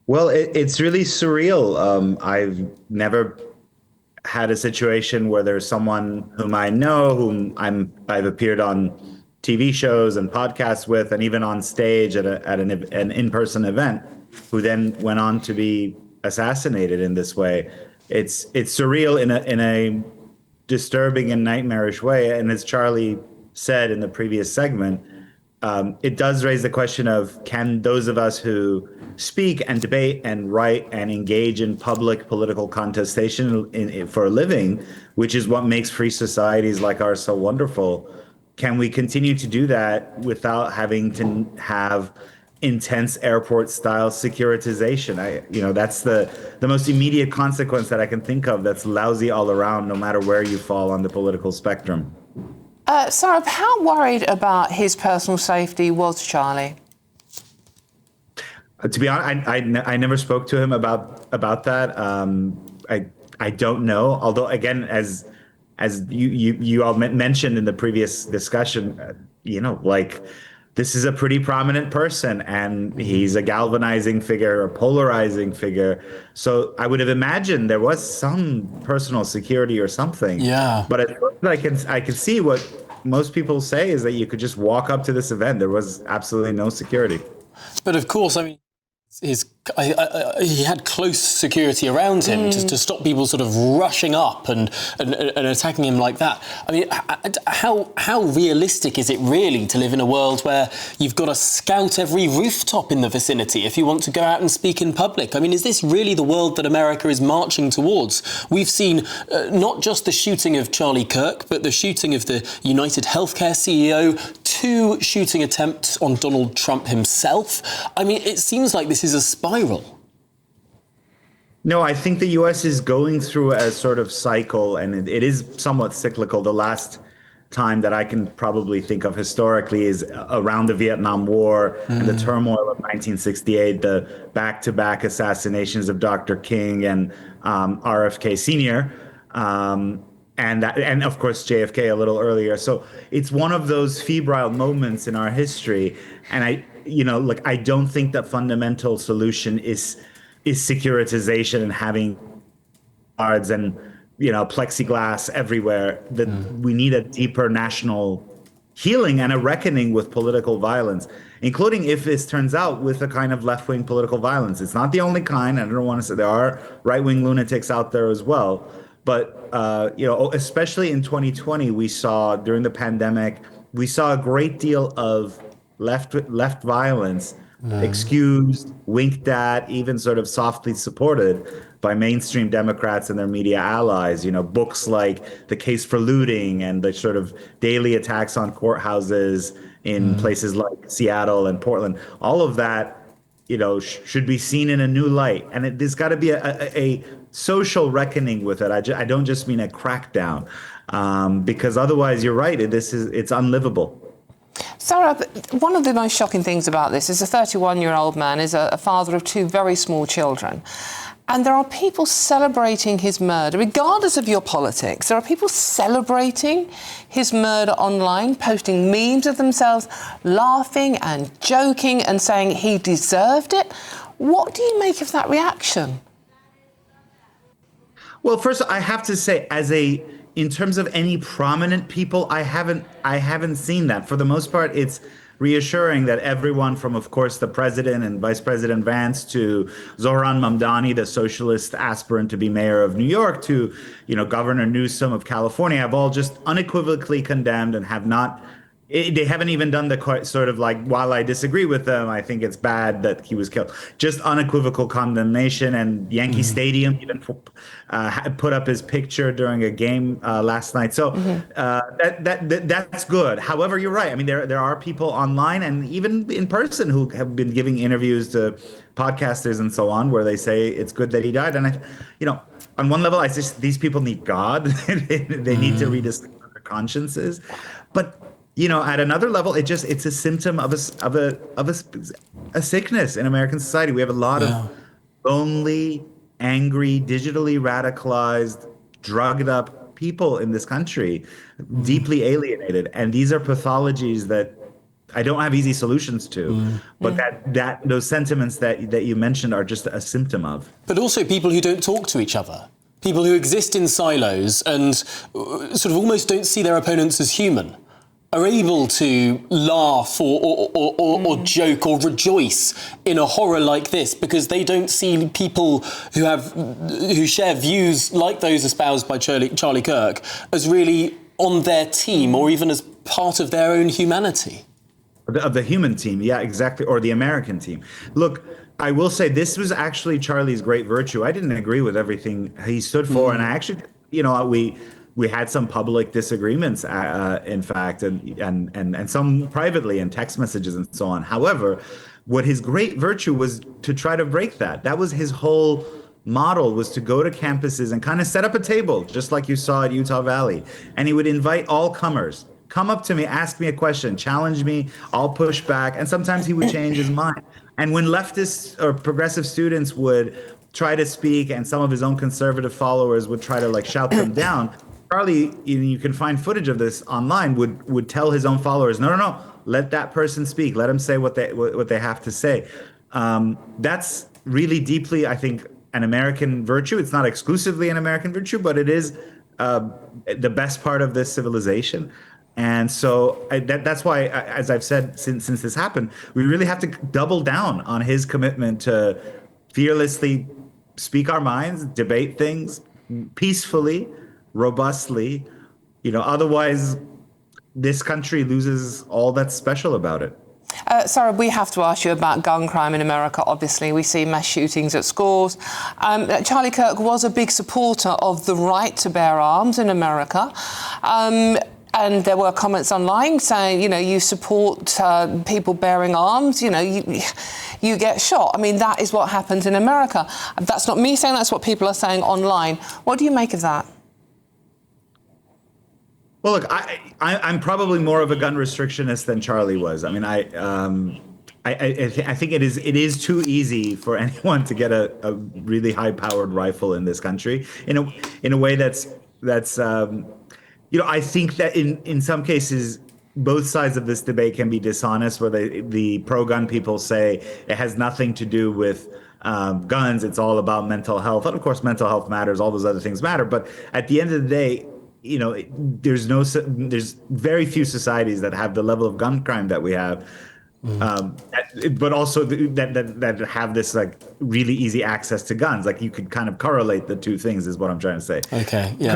Well, it's really surreal. I've never had a situation where there's someone whom I know, I've appeared on TV shows and podcasts with, and even on stage at an in-person event, who then went on to be assassinated in this way. It's surreal in a disturbing and nightmarish way. And as Charlie said in the previous segment, it does raise the question of, can those of us who speak and debate and write and engage in public political contestation for a living, which is what makes free societies like ours so wonderful, can we continue to do that without having to have intense airport style securitization? That's the most immediate consequence that I can think of that's lousy all around, no matter where you fall on the political spectrum. Sohrab, how worried about his personal safety was Charlie? To be honest, I never spoke to him about that. I don't know. Although again, as you all mentioned in the previous discussion, like, this is a pretty prominent person, and he's a galvanizing figure, a polarizing figure. So I would have imagined there was some personal security or something. Yeah. But I can see what most people say is that you could just walk up to this event. There was absolutely no security. But of course, I mean, he had close security around him to stop people sort of rushing up and attacking him like that. I mean, how realistic is it really to live in a world where you've got to scout every rooftop in the vicinity if you want to go out and speak in public? I mean, is this really the world that America is marching towards? We've seen not just the shooting of Charlie Kirk, but the shooting of the United Healthcare CEO, 2 shooting attempts on Donald Trump himself. I mean, it seems like this is a spiral. No, I think the US is going through a sort of cycle, and it is somewhat cyclical. The last time that I can probably think of historically is around the Vietnam War and the turmoil of 1968, the back-to-back assassinations of Dr. King and RFK Sr. And of course JFK a little earlier. So it's one of those febrile moments in our history, and I don't think the fundamental solution is securitization and having guards and plexiglass everywhere. That we need a deeper national healing and a reckoning with political violence, including, if this turns out, with a kind of left-wing political violence. It's not the only kind. I don't want to say there are right-wing lunatics out there as well. But, especially in 2020, we saw during the pandemic, we saw a great deal of left violence excused, winked at, even sort of softly supported by mainstream Democrats and their media allies. Books like The Case for Looting and the sort of daily attacks on courthouses in places like Seattle and Portland. All of that, should be seen in a new light. And there's got to be a social reckoning with it. I don't just mean a crackdown, because otherwise, you're right, it's unlivable. Sarah, one of the most shocking things about this is a 31-year-old man is a father of 2 very small children. And there are people celebrating his murder, regardless of your politics. There are people celebrating his murder online, posting memes of themselves, laughing and joking and saying he deserved it. What do you make of that reaction? Well, first, I have to say, in terms of any prominent people, I haven't seen that. For the most part, it's reassuring that everyone from, of course, the president and Vice President Vance to Zohran Mamdani, the socialist aspirant to be mayor of New York, to, Governor Newsom of California, have all just unequivocally condemned and have not. They haven't even done the sort of like, while I disagree with them, I think it's bad that he was killed. Just unequivocal condemnation. And Yankee Stadium even put up his picture during a game last night. So that's good. However, you're right. I mean, there are people online and even in person who have been giving interviews to podcasters and so on, where they say it's good that he died. And on one level, these people need God. They need to rediscover their consciences. But at another level, it's a symptom of a sickness in American society. We have a lot of lonely, angry, digitally radicalized, drugged up people in this country, deeply alienated. And these are pathologies that I don't have easy solutions to, but that those sentiments that you mentioned are just a symptom of. But also people who don't talk to each other, people who exist in silos and sort of almost don't see their opponents as human, are able to laugh or joke or rejoice in a horror like this because they don't see people who share views like those espoused by Charlie Kirk as really on their team or even as part of their own humanity. Of the human team, yeah, exactly, or the American team. Look, I will say this was actually Charlie's great virtue. I didn't agree with everything he stood for, and I actually, we had some public disagreements, in fact, and some privately in text messages and so on. However, what his great virtue was to try to break that. That was his whole model, was to go to campuses and kind of set up a table, just like you saw at Utah Valley, and he would invite all comers. Come up to me, ask me a question, challenge me, I'll push back. And sometimes he would change his mind. And when leftists or progressive students would try to speak and some of his own conservative followers would try to shout them down, Charlie, you can find footage of this online, would tell his own followers, no, let that person speak. Let them say what they have to say. That's really deeply, I think, an American virtue. It's not exclusively an American virtue, but it is the best part of this civilization. And so that's why, as I've said since this happened, we really have to double down on his commitment to fearlessly speak our minds, debate things peacefully, robustly. Otherwise, this country loses all that's special about it. Sohrab, we have to ask you about gun crime in America. Obviously, we see mass shootings at schools. Charlie Kirk was a big supporter of the right to bear arms in America. And there were comments online saying, you support people bearing arms, you get shot. I mean, that is what happens in America. That's not me saying, that's what people are saying online. What do you make of that? Well, look, I'm probably more of a gun restrictionist than Charlie was. I mean, I think it is too easy for anyone to get a really high-powered rifle in this country in a way that's I think that in some cases, both sides of this debate can be dishonest, where the pro-gun people say it has nothing to do with guns. It's all about mental health. And of course, mental health matters. All those other things matter. But at the end of the day, there's very few societies that have the level of gun crime that we have. But also that have this really easy access to guns. You could kind of correlate the two things, is what I'm trying to say. Okay, yeah.